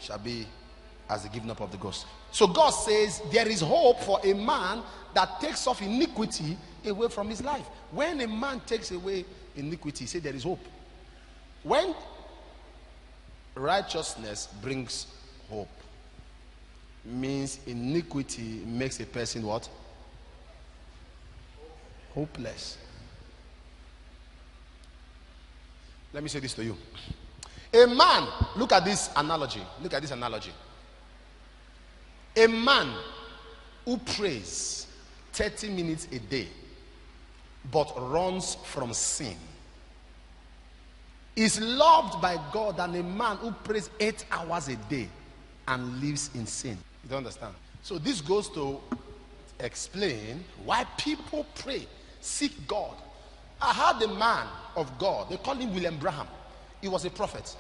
shall be as the giving up of the ghost. So God says there is hope for a man that takes off iniquity away from his life. When a man takes away iniquity, say there is hope. When righteousness brings hope, means iniquity makes a person what? Hopeless. Let me say this to you. A man, look at this analogy. Look at this analogy. A man who prays 30 minutes a day but runs from sin is loved by God than a man who prays 8 hours a day and lives in sin. You don't understand? So this goes to explain why people pray, seek God. I heard a man of God, they call him William Branham. He was a prophet.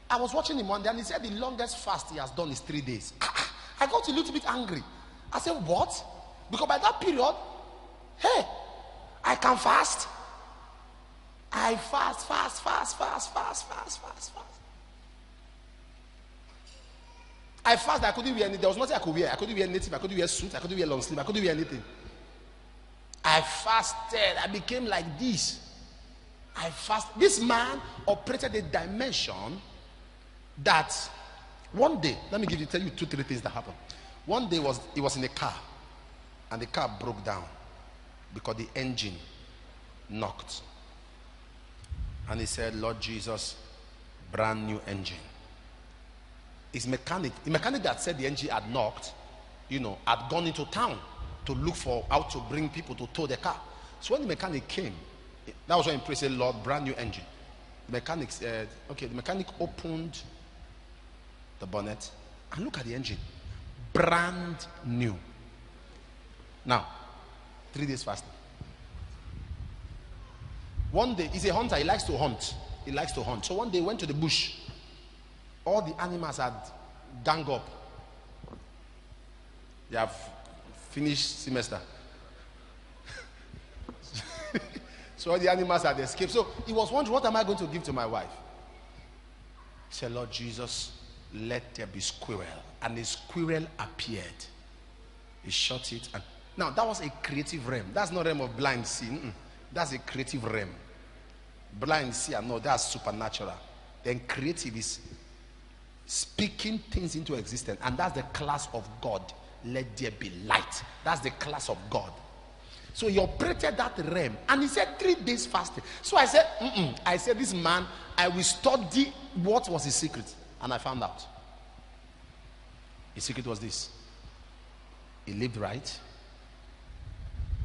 I was watching him one day and he said the longest fast he has done is 3 days. I got a little bit angry. I said, what? Because by that period, hey, I can fast. I fast. I fast. I couldn't wear anything. There was nothing I could wear. I couldn't wear native. I couldn't wear suit. I couldn't wear long sleeve. I couldn't wear anything. I fasted. I became like this. I fast. This man operated a dimension that one day, let me tell you 2-3 things that happened. One day he was in a car and the car broke down because the engine knocked. And he said, Lord Jesus, brand new engine. The mechanic that said the engine had knocked, had gone into town to look for how to bring people to tow the car. So when the mechanic came, that was when he said, Lord, brand new engine. The mechanic said, okay, the mechanic opened the bonnet and look at the engine. Brand new. Now, 3 days fasting. One day, he's a hunter, he likes to hunt. So one day he went to the bush. All the animals had gang up. They have finished semester. So all the animals had escaped. So he was wondering, what am I going to give to my wife? He said, Lord Jesus, let there be squirrel. And a squirrel appeared. He shot it. And now that was a creative realm. That's not realm of blind seeing. That's a creative realm. Blind seer, no, that's supernatural. Then creative is speaking things into existence. And that's the class of God. Let there be light. That's the class of God. So he operated that realm. And he said 3 days fasting. So I said, I said, this man, I will study what was his secret. And I found out. His secret was this. He lived right.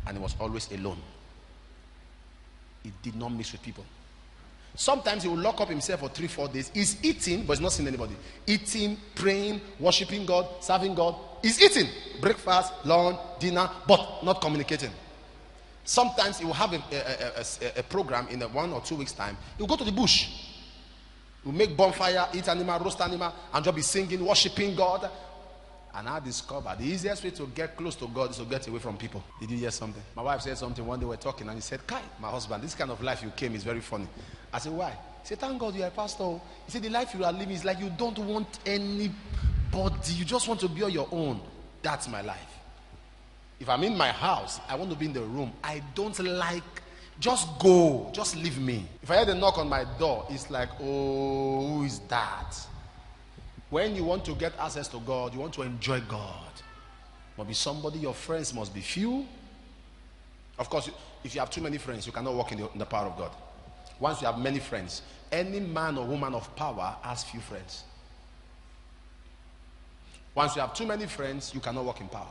And he was always alone. He did not mix with people. Sometimes he will lock up himself for 3-4 days. He's eating, but he's not seeing anybody. Eating, praying, worshiping God, serving God. He's eating. Breakfast, lunch, dinner, but not communicating. Sometimes he will have a program in 1 or 2 weeks' time. He will go to the bush. He will make bonfire, eat animal, roast animal, and just be singing, worshiping God. And I discovered the easiest way to get close to God is to get away from people. Did you hear something? My wife said something one day, we were talking, and he said, Kai, my husband, this kind of life you came is very funny. I said, why? He said, thank God you are a pastor. He said, the life you are living is like you don't want anybody. You just want to be on your own. That's my life. If I'm in my house, I want to be in the room. I don't like, just go, just leave me. If I hear the knock on my door, it's like, oh, who is that? When you want to get access to God, you want to enjoy God. Must be somebody, your friends must be few. Of course, if you have too many friends, you cannot walk in the power of God. Once you have many friends, any man or woman of power has few friends. Once you have too many friends, you cannot walk in power.